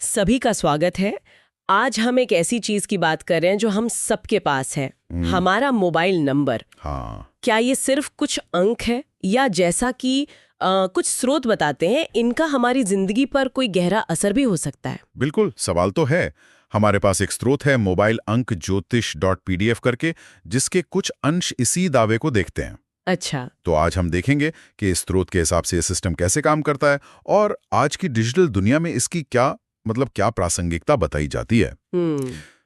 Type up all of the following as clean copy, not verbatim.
सभी का स्वागत है। आज हम एक ऐसी चीज की बात कर रहे हैं जो हम सबके पास है, हमारा मोबाइल नंबर। हाँ, क्या ये सिर्फ कुछ अंक है या जैसा कि कुछ स्रोत बताते हैं इनका हमारी जिंदगी पर कोई गहरा असर भी हो सकता है? बिल्कुल सवाल तो है। हमारे पास एक स्रोत है मोबाइल अंक ज्योतिष.pdf करके, जिसके कुछ अंश इसी दावे को देखते हैं। अच्छा। तो आज हम देखेंगे कि इस स्रोत के हिसाब से ये सिस्टम कैसे काम करता है और आज की डिजिटल दुनिया में इसकी क्या प्रासंगिकता बताई जाती है।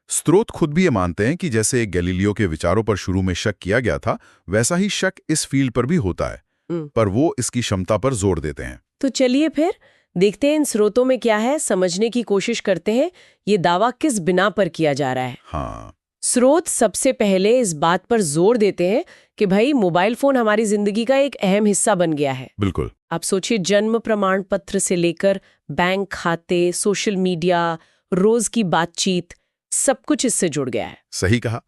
स्रोत खुद भी ये मानते हैं कि जैसे गैलीलियो के विचारों पर शुरू में शक किया गया था, वैसा ही शक इस फील्ड पर भी होता है, पर वो इसकी क्षमता पर जोर देते हैं। तो चलिए फिर देखते हैं इन स्रोतों में क्या है, समझने की कोशिश करते हैं ये दावा किस बिना पर किया जा रहा है। हाँ, स्रोत सबसे पहले इस बात पर जोर देते हैं कि भाई मोबाइल फोन हमारी जिंदगी का एक अहम हिस्सा बन गया है। बिल्कुल। आप सोचिए, जन्म प्रमाण पत्र से लेकर बैंक खाते, सोशल मीडिया, रोज की बातचीत, सब कुछ इससे जुड़ गया है। सही कहा।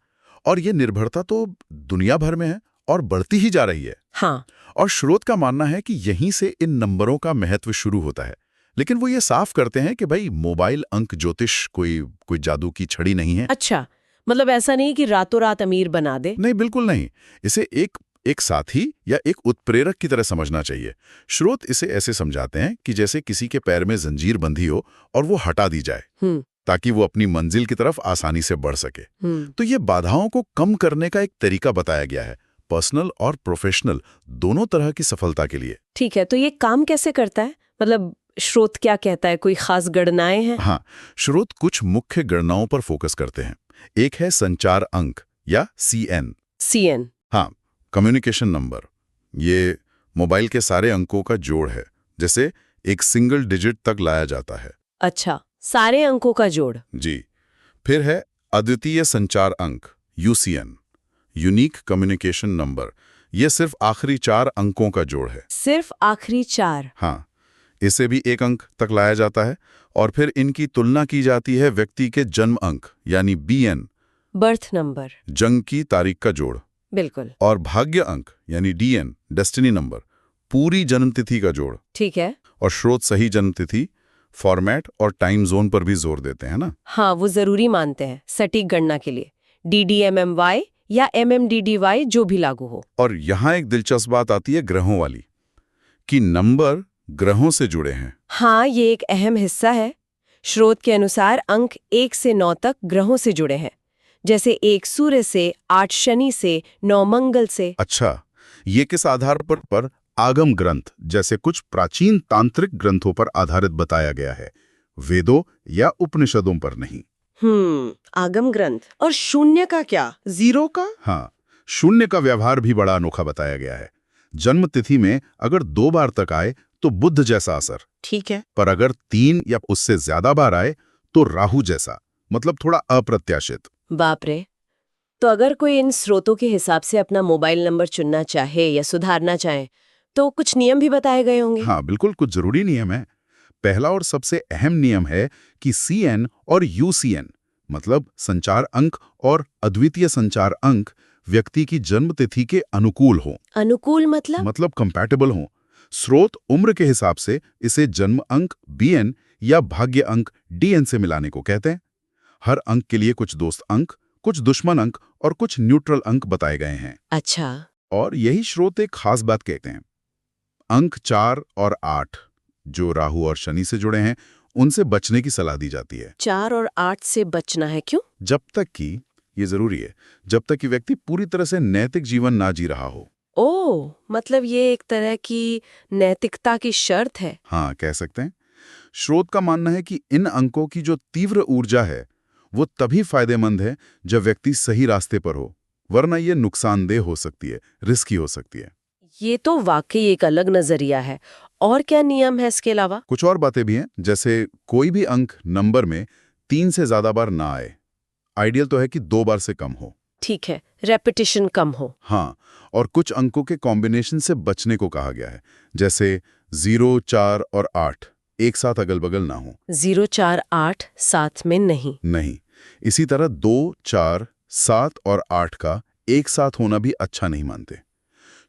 और ये निर्भरता तो दुनिया भर में है और बढ़ती ही जा रही है। हाँ। और स्रोत का मानना है कि यहीं से इन नंबरों का महत्व शुरू होता है। लेकिन वो ये साफ करते हैं कि भाई मोबाइल अंक ज्योतिष कोई जादू की छड़ी नहीं है। अच्छा, मतलब ऐसा नहीं कि रातों रात अमीर बना दे। नहीं, बिल्कुल नहीं। इसे एक साथी या एक उत्प्रेरक की तरह समझना चाहिए। स्रोत इसे ऐसे समझाते हैं कि जैसे किसी के पैर में जंजीर बंधी हो और वो हटा दी जाए ताकि वो अपनी मंजिल की तरफ आसानी से बढ़ सके। तो ये बाधाओं को कम करने का एक तरीका बताया गया है, पर्सनल और प्रोफेशनल दोनों तरह की सफलता के लिए। ठीक है, तो ये काम कैसे करता है? मतलब स्रोत क्या कहता है, कोई खास गणनाएं हैं? हाँ, स्रोत कुछ मुख्य गणनाओं पर फोकस करते हैं। एक है संचार अंक या CN। CN। हाँ, कम्युनिकेशन नंबर। ये मोबाइल के सारे अंकों का जोड़ है, जैसे एक सिंगल डिजिट तक लाया जाता है। अच्छा, सारे अंकों का जोड़। जी। फिर है अद्वितीय संचार अंक UCN, यूनिक कम्युनिकेशन नंबर। ये सिर्फ आखिरी 4 अंकों का जोड़ है। सिर्फ आखिरी 4? हाँ, इसे भी 1 अंक तक लाया जाता है। और फिर इनकी तुलना की जाती है व्यक्ति के जन्म अंक यानी BN, बर्थ नंबर, जंग की तारीख का जोड़। बिल्कुल। और भाग्य अंक यानी DN, डेस्टिनी नंबर, पूरी जन्मतिथि का जोड़। ठीक है। और स्रोत सही जन्मतिथि, फॉर्मेट और टाइम जोन पर भी जोर देते हैं ना। हाँ, वो जरूरी मानते हैं सटीक गणना के लिए। DDMMY या MMDDY जो भी लागू हो। और यहाँ एक दिलचस्प बात आती है ग्रहों वाली, कि नंबर ग्रहों से जुड़े हैं। हाँ, ये एक अहम हिस्सा है। स्रोत के अनुसार अंक 1 से 9 तक ग्रहों से जुड़े हैं, जैसे 1 सूर्य से, 8 शनि से, 9 मंगल से। अच्छा, ये किस आधार पर आगम ग्रंथ जैसे कुछ प्राचीन तांत्रिक ग्रंथों पर आधारित बताया गया है, वेदों या उपनिषदों पर नहीं। आगम ग्रंथ। और शून्य का क्या, जीरो का? हाँ, शून्य का व्यवहार भी बड़ा अनोखा बताया गया है। जन्म तिथि में अगर 2 बार तक आए तो बुध जैसा असर। ठीक है। पर अगर 3 या उससे ज्यादा बार आए तो राहु जैसा, मतलब थोड़ा अप्रत्याशित। बाप रे। तो अगर कोई इन स्रोतों के हिसाब से अपना मोबाइल नंबर चुनना चाहे या सुधारना चाहे तो कुछ नियम भी बताए गए होंगे? हाँ, बिल्कुल, कुछ जरूरी नियम है। पहला और सबसे अहम नियम है कि CN और UCN, मतलब संचार अंक और अद्वितीय संचार अंक, व्यक्ति की जन्म तिथि के अनुकूल हो। अनुकूल मतलब कंपैटिबल हो। स्रोत उम्र के हिसाब से इसे जन्म अंक BN या भाग्य अंक DN से मिलाने को कहते हैं। हर अंक के लिए कुछ दोस्त अंक, कुछ दुश्मन अंक और कुछ न्यूट्रल अंक बताए गए हैं। अच्छा। और यही स्रोत एक खास बात कहते हैं। अंक 4 और 8 जो राहु और शनि से जुड़े हैं, उनसे बचने की सलाह दी जाती है। 4 और 8 से बचना है, क्यों? जब तक कि, ये जरूरी है, जब तक कि व्यक्ति पूरी तरह से नैतिक जीवन ना जी रहा हो। ओह, मतलब ये एक तरह की नैतिकता की शर्त है। हाँ, कह सकते हैं। स्रोत का मानना है कि इन अंकों की जो तीव्र ऊर्जा है वो तभी फायदेमंद है जब व्यक्ति सही रास्ते पर हो, वरना ये नुकसानदेह हो सकती है, रिस्की हो सकती है। ये तो वाकई एक अलग नजरिया है। और क्या नियम है इसके अलावा? कुछ और बातें भी हैं, जैसे कोई भी अंक नंबर में 3 से ज्यादा बार ना आए। आइडियल तो है कि 2 बार से कम हो। ठीक है, रेपिटेशन कम हो। हाँ, और कुछ अंकों के कॉम्बिनेशन से बचने को कहा गया है, जैसे 0, 4 और 8 एक साथ अगल बगल ना हो। 0, 4, 8 साथ में नहीं। इसी तरह 2, 4, 7 और 8 का एक साथ होना भी अच्छा नहीं मानते।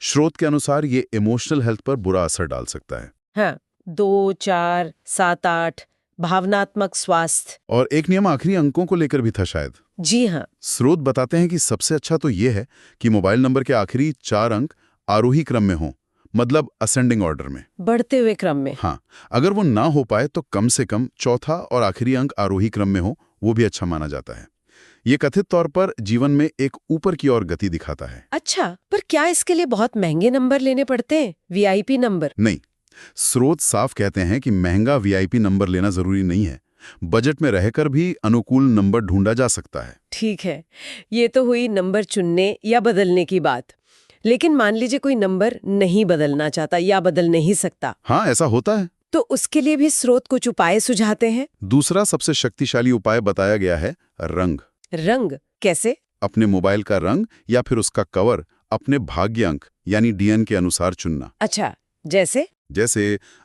स्रोत के अनुसार ये इमोशनल हेल्थ पर बुरा असर डाल सकता है। हाँ, 2, 4, 7, 8 भावनात्मक स्वास्थ्य। और एक नियम आखिरी अंकों को लेकर भी था शायद। जी हाँ। स्रोत बताते हैं कि सबसे अच्छा तो ये है कि मोबाइल नंबर के आखिरी 4 अंक आरोही क्रम में हों, मतलब असेंडिंग ऑर्डर में, बढ़ते हुए क्रम में। हाँ, अगर वो ना हो पाए तो कम से कम चौथा और आखिरी अंक आरोही क्रम में हो, वो भी अच्छा माना जाता है। ये कथित तौर पर जीवन में एक ऊपर की ओर गति दिखाता है। अच्छा, पर क्या इसके लिए बहुत महंगे नंबर लेने पड़ते हैं, वीआईपी नंबर? नहीं, स्रोत साफ कहते हैं कि महंगा वीआईपी नंबर लेना जरूरी नहीं है। बजट में रहकर भी अनुकूल नंबर ढूंढा जा सकता है। ठीक है, ये तो हुई नंबर चुनने या बदलने की बात। लेकिन मान लीजिए कोई नंबर नहीं बदलना चाहता या बदल नहीं सकता। हाँ, ऐसा होता है। तो उसके लिए भी स्रोत कुछ उपाय सुझाते हैं। दूसरा सबसे शक्तिशाली उपाय बताया गया है रंग। रंग कैसे? अपने मोबाइल का रंग या फिर उसका कवर अपने भाग्य अंक यानी डीएन के अनुसार चुनना। अच्छा, जैसे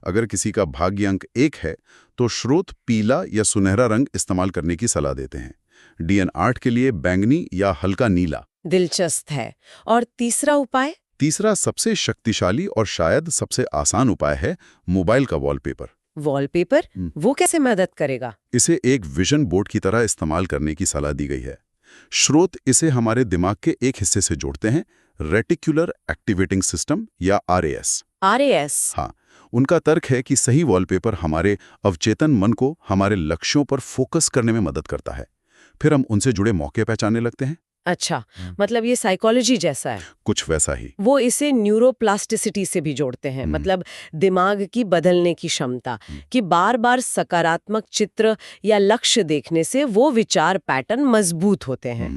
अगर किसी का भाग्य अंक 1 है तो स्रोत पीला या सुनहरा रंग इस्तेमाल करने की सलाह देते हैं। डीएन 8 के लिए बैंगनी या हल्का नीला। दिलचस्प है। और तीसरा उपाय? तीसरा सबसे शक्तिशाली और शायद सबसे आसान उपाय है मोबाइल का वॉलपेपर। वॉलपेपर? वो कैसे मदद करेगा? इसे एक विजन बोर्ड की तरह इस्तेमाल करने की सलाह दी गई है। स्रोत इसे हमारे दिमाग के एक हिस्से से जोड़ते हैं, रेटिकुलर एक्टिवेटिंग सिस्टम या आरएएस। आरएएस? हाँ, उनका तर्क है कि सही वॉलपेपर हमारे अवचेतन मन को हमारे लक्ष्यों पर फोकस करने में मदद करता है। फिर हम उनसे जुड़े मौके पहचानने लगते हैं। अच्छा, मतलब ये साइकोलॉजी जैसा है। कुछ वैसा ही। वो इसे न्यूरोप्लास्टिसिटी से भी जोड़ते हैं, मतलब दिमाग की बदलने की क्षमता, कि बार बार सकारात्मक चित्र या लक्ष्य देखने से वो विचार पैटर्न मजबूत होते हैं।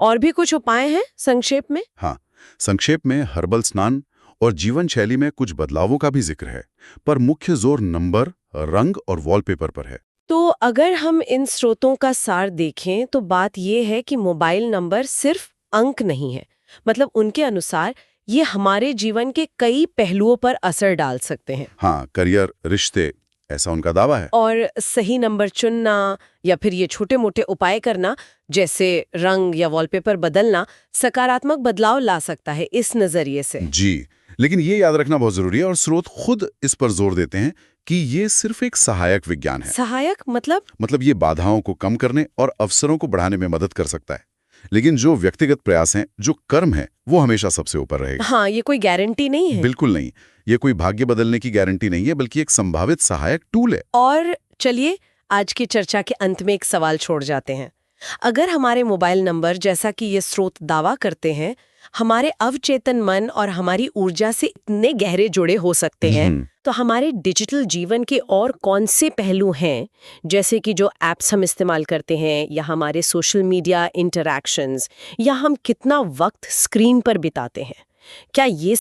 और भी कुछ उपाय हैं संक्षेप में? हाँ, संक्षेप में हर्बल स्नान और जीवन शैली में कुछ बदलावों का भी जिक्र है, पर मुख्य जोर नंबर, रंग और वॉलपेपर पर है। तो अगर हम इन स्रोतों का सार देखें तो बात यह है कि मोबाइल नंबर सिर्फ अंक नहीं है, मतलब उनके अनुसार ये हमारे जीवन के कई पहलुओं पर असर डाल सकते हैं। हाँ, करियर, रिश्ते, ऐसा उनका दावा है। और सही नंबर चुनना या फिर ये छोटे मोटे उपाय करना, जैसे रंग या वॉलपेपर बदलना, सकारात्मक बदलाव ला सकता है इस नजरिए से। जी, लेकिन ये याद रखना बहुत जरूरी है और स्रोत खुद इस पर जोर देते हैं कि ये सिर्फ एक सहायक विज्ञान है। सहायक मतलब ये बाधाओं को कम करने और अवसरों को बढ़ाने में मदद कर सकता है, लेकिन जो व्यक्तिगत प्रयास हैं, जो कर्म है, वो हमेशा सबसे ऊपर रहेगा। हाँ, ये कोई गारंटी नहीं है। बिल्कुल नहीं, ये कोई भाग्य बदलने की गारंटी नहीं है, बल्कि एक संभावित सहायक टूल है। और चलिए आज की चर्चा के अंत में एक सवाल छोड़ जाते हैं। अगर हमारे मोबाइल नंबर, जैसा कि ये स्रोत दावा करते हैं, हमारे अवचेतन मन और हमारी ऊर्जा से इतने गहरे जुड़े हो सकते हैं, तो हमारे डिजिटल जीवन के और कौन से पहलू हैं, जैसे कि जो एप्स हम इस्तेमाल करते हैं, या हमारे सोशल मीडिया इंटरैक्शंस, या हम कितना वक्त स्क्रीन पर बिताते हैं, क्या ये